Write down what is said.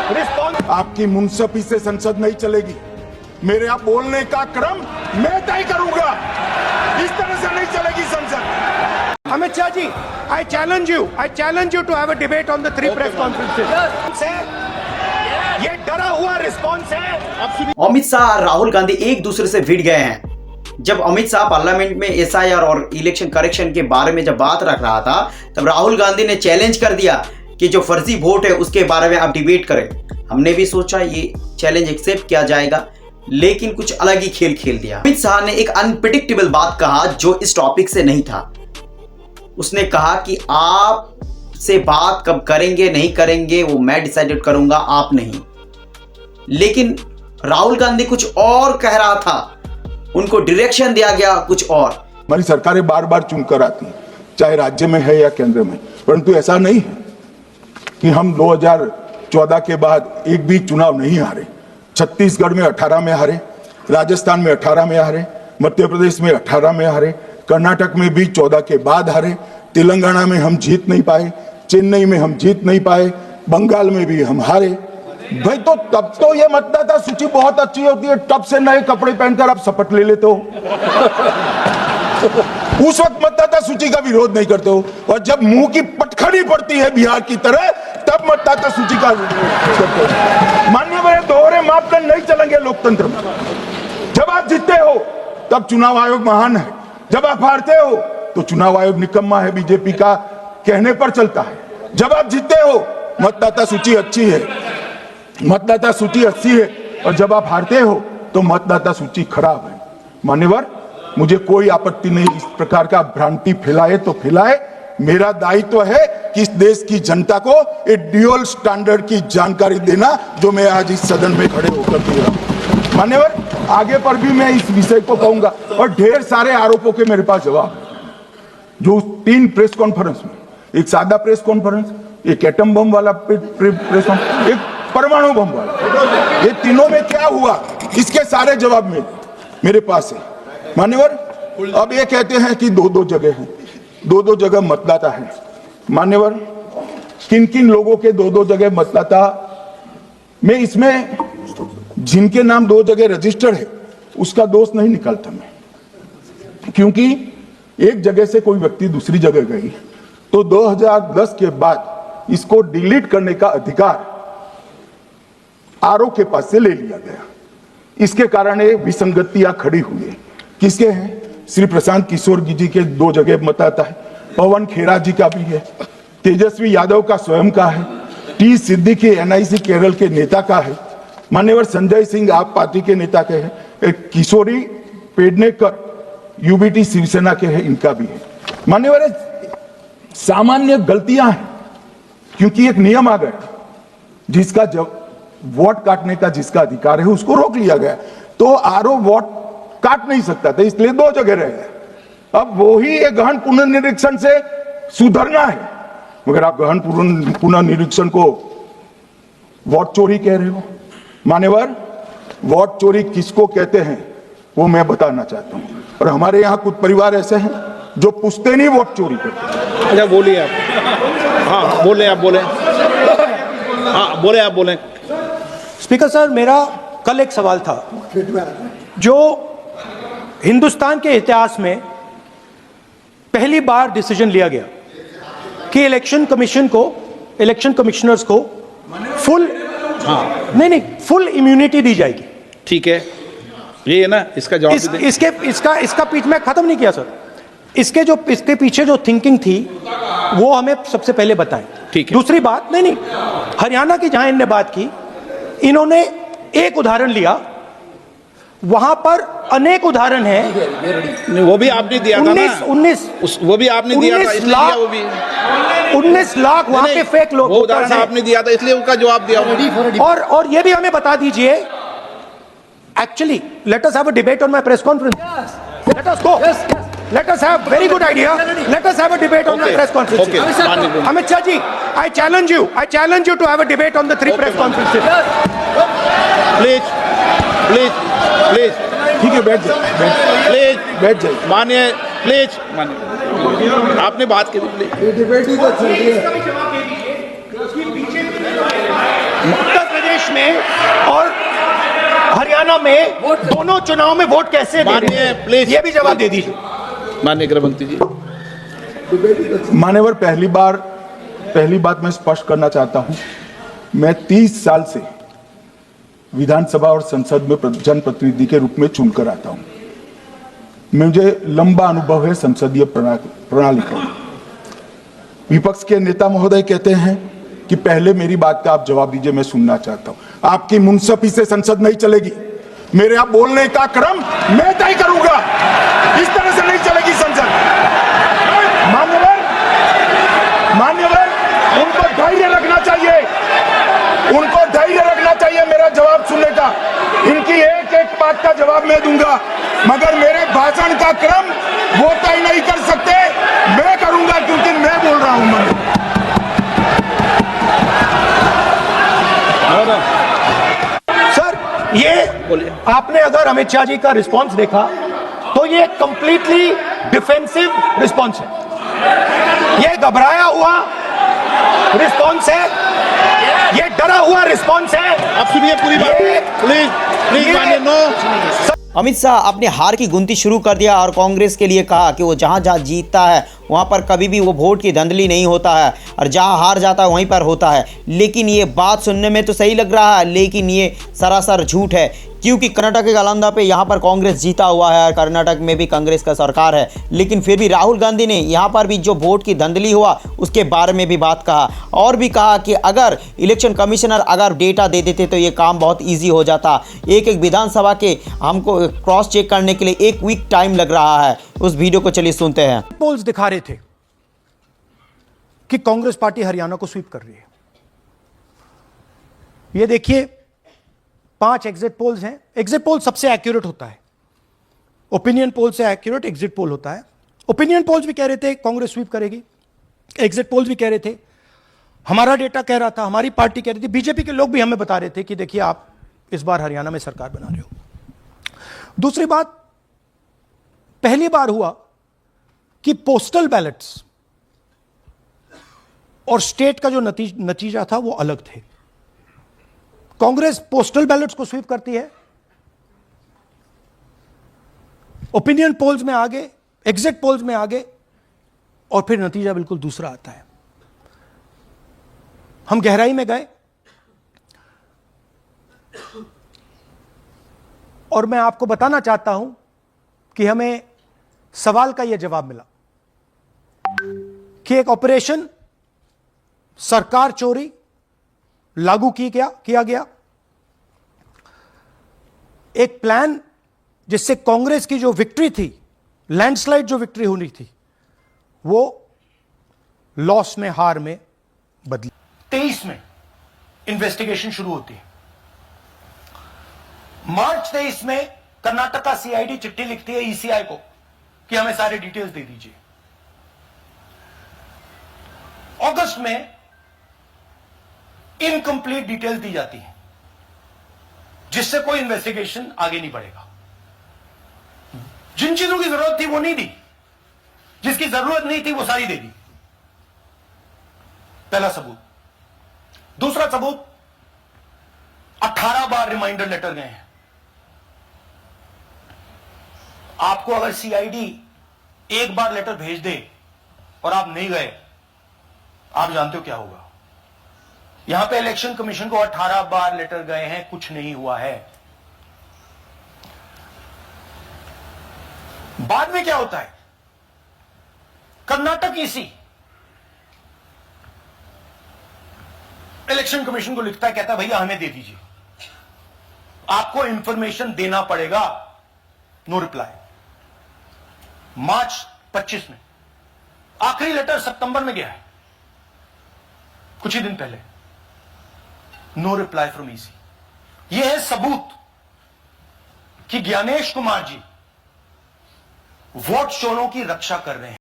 आपकी मुंसफी से संसद नहीं चलेगी। मेरे यहाँ बोलने का क्रम मैं तय करूंगा, इस तरह से नहीं चलेगी संसद। Amit Shah ji, I challenge you to have a debate on the three press conferences. ये डरा हुआ रिस्पॉन्स है। अमित शाह और राहुल गांधी एक दूसरे से भिड़ गए हैं। जब अमित शाह पार्लियामेंट में एसआईआर और इलेक्शन करेक्शन के बारे में जब बात रख रहा था, तब राहुल गांधी ने चैलेंज कर दिया कि जो फर्जी वोट है उसके बारे में आप डिबेट करें। हमने भी सोचा ये चैलेंज एक्सेप्ट किया जाएगा, लेकिन कुछ अलग ही खेल खेल दिया। अमित शाह ने एक अनप्रेडिक्टेबल बात कहा जो इस टॉपिक से नहीं था। उसने कहा कि आप से बात कब करेंगे नहीं करेंगे वो मैं डिसाइडेड करूंगा, आप नहीं। लेकिन राहुल गांधी कुछ और कह रहा था, उनको डायरेक्शन दिया गया कुछ और। हमारी सरकारें बार बार चुन कर आती हैं, चाहे राज्य में है या केंद्र में, परंतु ऐसा नहीं है कि हम 2014 के बाद एक भी चुनाव नहीं हारे। छत्तीसगढ़ में 18 में हारे, राजस्थान में 18 में हारे, मध्य प्रदेश में 18 में हारे, कर्नाटक में भी 14 के बाद हारे, तेलंगाना में हम जीत नहीं पाए, चेन्नई में हम जीत नहीं पाए, बंगाल में भी हम हारे। भाई तो तब तो ये मतदाता सूची बहुत अच्छी होती है, तब से नए कपड़े पहनकर आप शपथ ले लेते हो। उस वक्त मतदाता सूची का विरोध नहीं करते हो, और जब मुंह की पटखनी पड़ती है बिहार की तरह, तब मतदाता सूची का विरोध करते हो। माननीय दोहरे मापदंड नहीं चलेंगे लोकतंत्र में। जब आप जीतते हो तब चुनाव आयोग महान है, जब आप हारते हो तो चुनाव आयोग निकम्मा है, बीजेपी का कहने पर चलता है। जब आप जीतते हो मतदाता सूची अच्छी है, मतदाता सूची अच्छी है, और जब आप हारते हो तो मतदाता सूची खराब है। मान्यवर, मुझे कोई आपत्ति नहीं, इस प्रकार का भ्रांति फैलाए तो फैलाए। मेरा दायित्व है कि इस देश की जनता को एक ड्यूअल स्टैंडर्ड की जानकारी देना, जो मैं आज इस सदन में खड़े होकर दे रहा हूं। मान्यवर, आगे पर भी मैं इस विषय को कहूंगा, और ढेर सारे आरोपों के मेरे पास जवाब है। जो 3 प्रेस कॉन्फ्रेंस में, एक सादा प्रेस कॉन्फ्रेंस, एक एटम बम वाला प्रेस कॉन्फ्रेंस, एक परमाणु बम वाला, ये तीनों में क्या हुआ, इसके सारे जवाब मेरे पास है। मान्यवर, अब ये कहते हैं कि 2-2 जगह हैं, 2-2 जगह मतदाता है। मान्यवर, किन किन लोगों के 2-2 जगह मतदाता, मैं इसमें जिनके नाम 2 जगह रजिस्टर्ड है उसका दोष नहीं निकालता मैं, क्योंकि एक जगह से कोई व्यक्ति दूसरी जगह गई तो 2010 के बाद इसको डिलीट करने का अधिकार आरओ के पास से ले लिया गया। इसके कारण ये विसंगतियां खड़ी हुई है। किसके हैं? श्री प्रशांत किशोर जी के 2 जगह मतदाता है, पवन खेरा जी का भी है, तेजस्वी यादव का स्वयं का है, टी सिद्दीकी एनआईसी केरल के नेता का है, मान्यवर संजय सिंह आप पार्टी के नेता के हैं, एक किशोरी पेडनेकर यूबीटी शिवसेना के हैं, इनका भी है। मान्यवर, सामान्य गलतियां हैं, क्योंकि एक नियम आ गया, जिसका जब वोट काटने का जिसका अधिकार है उसको रोक लिया गया, तो आरओ वोट काट नहीं सकता था, इसलिए 2 जगह रह गए। अब वही एक गहन पुनर्निरीक्षण से सुधरना है, मगर आप गहन पुनर्निरीक्षण को वोट चोरी कह रहे हो। मान्यवर, वोट चोरी किसको कहते हैं वो मैं बताना चाहता हूं, और हमारे यहाँ कुछ परिवार ऐसे हैं जो पुश्तैनी वोट चोरी करते हैं। अच्छा, बोलिए आप। हाँ बोले, आप बोले। हाँ बोले, आप बोले। स्पीकर सर, मेरा कल एक सवाल था, जो हिंदुस्तान के इतिहास में पहली बार डिसीजन लिया गया कि इलेक्शन कमीशन को, इलेक्शन कमिश्नर्स को फुल फुल इम्यूनिटी दी जाएगी। ठीक है, ये है ना, इसका जवाब इसका पीछ मैं खत्म नहीं किया सर। इसके पीछे जो थिंकिंग थी वो हमें सबसे पहले बताएं। ठीक है। दूसरी बात, नहीं, हरियाणा की जहां इन्होंने बात की, इन्होंने एक उदाहरण लिया, वहां पर अनेक उदाहरण हैं। वो भी आपने दिया था ना, 19 वो भी आपने दिया था, इसलिए दिया वो भी। 19 लाख वहां के फेक लोग, वो उदाहरण आपने दिया था, इसलिए उसका जवाब दिया। और ये भी हमें बता दीजिए, actually let us have a debate on my press conference. Let us go, let us have very good idea, let us have a debate on the press conferences. Amit Shah ji, I challenge you to have a debate on the 3 press conferences. Please. ठीक है, बैठ जाइए। मानिए, please मानिए, आपने बात की, please. प्रदेश में और हरियाणा में दोनों चुनाव में वोट कैसे दे रहे हैं? प्लीज ये भी जवाब दे दीजिए। माननीय गृह मंत्री जी। मान्यवर, पहली बात मैं स्पष्ट करना चाहता हूं, मैं 30 साल से विधानसभा और संसद में जनप्रतिनिधि के रूप में चुनकर आता हूं। मुझे लंबा अनुभव है संसदीय प्रणाली का। विपक्ष के नेता महोदय कहते हैं कि पहले मेरी बात का आप जवाब दीजिए, मैं सुनना चाहता हूं। आपकी मुंसफी से संसद नहीं चलेगी। मेरे आप बोलने का क्रम मैं तय करूंगा। इस तरह से नहीं चलेगी संसद। मान्यवर, उनको धैर्य रखना चाहिए, उनको धैर्य रखना चाहिए मेरा जवाब सुनने का। इनकी एक एक बात का जवाब मैं दूंगा, मगर मेरे भाषण का क्रम वो तय नहीं कर सकते, मैं करूंगा, क्योंकि मैं बोल रहा हूं। सर, ये आपने अगर अमित शाह जी का रिस्पांस देखा तो ये कंप्लीटली डिफेंसिव रिस्पांस है। ये घबराया हुआ रिस्पांस है, ये डरा हुआ रिस्पांस है। आप सुनिए पूरी बात, प्लीज मानिए। नो, अमित शाह अपने हार की गुनती शुरू कर दिया और कांग्रेस के लिए कहा कि वो जहां जहां जीतता है वहां पर कभी भी वो वोट की धांधली नहीं होता है और जहां हार जाता है वहीं पर होता है। लेकिन ये बात सुनने में तो सही लग रहा है, लेकिन ये सरासर झूठ है, क्योंकि कर्नाटक के गालंदा पे यहाँ पर कांग्रेस जीता हुआ है और कर्नाटक में भी कांग्रेस का सरकार है। लेकिन फिर भी राहुल गांधी ने यहाँ पर भी जो वोट की धांधली हुआ उसके बारे में भी बात कहा और भी कहा कि अगर इलेक्शन कमिश्नर अगर डेटा दे देते तो ये काम बहुत ईजी हो जाता। एक एक विधानसभा के हमको क्रॉस चेक करने के लिए 1 वीक टाइम लग रहा है। उस वीडियो को चलिए सुनते हैं। पोल्स दिखा रहे थे कि कांग्रेस पार्टी हरियाणा को स्वीप कर रही है। ये देखिए 5 एग्जिट पोल्स हैं। एग्जिट पोल सबसे एक्यूरेट होता है, ओपिनियन पोल से एक्यूरेट एग्जिट पोल होता है। ओपिनियन पोल्स भी कह रहे थे कांग्रेस स्वीप करेगी, एग्जिट पोल्स भी कह रहे थे, हमारा डेटा कह रहा था, हमारी पार्टी कह रही थी, बीजेपी के लोग भी हमें बता रहे थे कि देखिए आप इस बार हरियाणा में सरकार बना रहे हो। दूसरी बात, पहली बार हुआ कि पोस्टल बैलेट्स और स्टेट का जो नतीजा था वो अलग थे। कांग्रेस पोस्टल बैलेट्स को स्वीप करती है, ओपिनियन पोल्स में आगे, एग्जिट पोल्स में आगे, और फिर नतीजा बिल्कुल दूसरा आता है। हम गहराई में गए और मैं आपको बताना चाहता हूं कि हमें सवाल का यह जवाब मिला कि एक ऑपरेशन सरकार चोरी लागू किया गया, एक प्लान जिससे कांग्रेस की जो विक्ट्री थी, लैंडस्लाइड जो विक्ट्री होनी थी, वो लॉस में, हार में बदली। 23 में इन्वेस्टिगेशन शुरू होती है। मार्च 23 में कर्नाटक का सीआईडी चिट्ठी लिखती है ईसीआई को कि हमें सारे डिटेल्स दे दीजिए। अगस्त में इनकंप्लीट डिटेल्स दी जाती है, जिससे कोई इन्वेस्टिगेशन आगे नहीं बढ़ेगा। जिन चीजों की जरूरत थी वो नहीं दी, जिसकी जरूरत नहीं थी वो सारी दे दी। पहला सबूत। दूसरा सबूत, 18 बार रिमाइंडर लेटर गए हैं। आपको अगर सीआईडी एक बार लेटर भेज दे और आप नहीं गए, आप जानते हो क्या होगा। यहां पे इलेक्शन कमीशन को 18 बार लेटर गए हैं, कुछ नहीं हुआ है। बाद में क्या होता है, कर्नाटक ईसी इलेक्शन कमीशन को लिखता है, कहता है भैया हमें दे दीजिए, आपको इंफॉर्मेशन देना पड़ेगा। No reply. मार्च 25 में आखिरी लेटर सितंबर में गया है, कुछ ही दिन पहले। No reply from EC. यह है सबूत कि ज्ञानेश कुमार जी वोट चोरों की रक्षा कर रहे हैं।